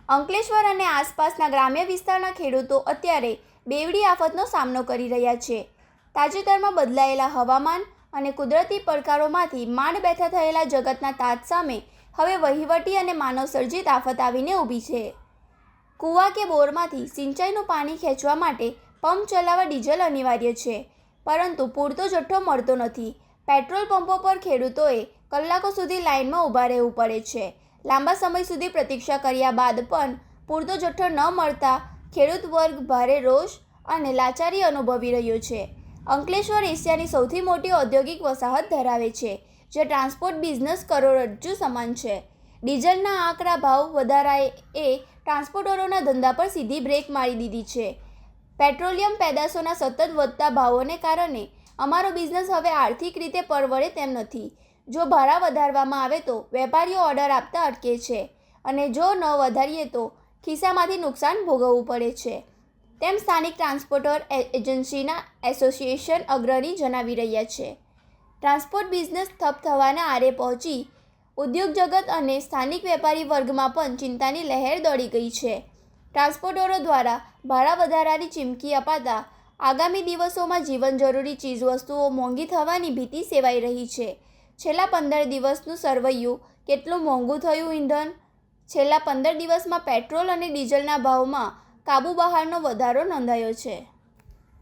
અંકલેશ્વર અને આસપાસના ગ્રામ્ય વિસ્તારના ખેડૂતો અત્યારે બેવડી આફતનો સામનો કરી રહ્યા છે. તાજેતરમાં બદલાયેલા હવામાન અને કુદરતી પડકારોમાંથી માંડ બેઠા થયેલા જગતના તાત સામે હવે વહીવટી અને માનવસર્જિત આફત આવીને ઊભી છે. કૂવા કે બોરમાંથી સિંચાઈનું પાણી ખેંચવા માટે પંપ ચલાવવા ડીઝલ અનિવાર્ય છે, પરંતુ પૂરતો જથ્થો મળતો નથી. પેટ્રોલ પંપો પર ખેડૂતોએ કલાકો સુધી લાઇનમાં ઊભા રહેવું પડે છે. લાંબા સમય સુધી પ્રતીક્ષા કર્યા બાદ પણ પૂરતો જથ્થો ન મળતા ખેડૂત વર્ગ ભારે રોષ અને લાચારી અનુભવી રહ્યો છે. અંકલેશ્વર એશિયાની સૌથી મોટી ઔદ્યોગિક વસાહત ધરાવે છે, જે ટ્રાન્સપોર્ટ બિઝનેસ કરોડરજ્જુ સમાન છે. ડીઝલના આકરા ભાવ વધારાએ ટ્રાન્સપોર્ટરોના ધંધા પર સીધી બ્રેક મારી દીધી છે. પેટ્રોલિયમ પેદાશોના સતત વધતા ભાવોને કારણે અમારો બિઝનેસ હવે આર્થિક રીતે પરવડે તેમ નથી. જો ભાડા વધારવામાં આવે તો વેપારીઓ ઓર્ડર આપતા અટકે છે, અને જો ન વધારીએ તો ખિસ્સામાંથી નુકસાન ભોગવવું પડે છે, તેમ સ્થાનિક ટ્રાન્સપોર્ટર એજન્સીના એસોસિએશન અગ્રણી જણાવી રહ્યા છે. ટ્રાન્સપોર્ટ બિઝનેસ ઠપ થવાના આરે પહોંચી ઉદ્યોગ જગત અને સ્થાનિક વેપારી વર્ગમાં પણ ચિંતાની લહેર દોડી ગઈ છે. ટ્રાન્સપોર્ટરો દ્વારા ભાડા વધારાની ચીમકી અપાતા આગામી દિવસોમાં જીવન જરૂરી ચીજવસ્તુઓ મોંઘી થવાની ભીતિ સેવાઈ રહી છે. છેલ્લા 15 દિવસનું સરવૈયું કેટલું મોંઘું થયું ઈંધણ? છેલ્લા 15 દિવસમાં પેટ્રોલ અને ડીઝલના ભાવમાં કાબૂ બહારનો વધારો નોંધાયો છે.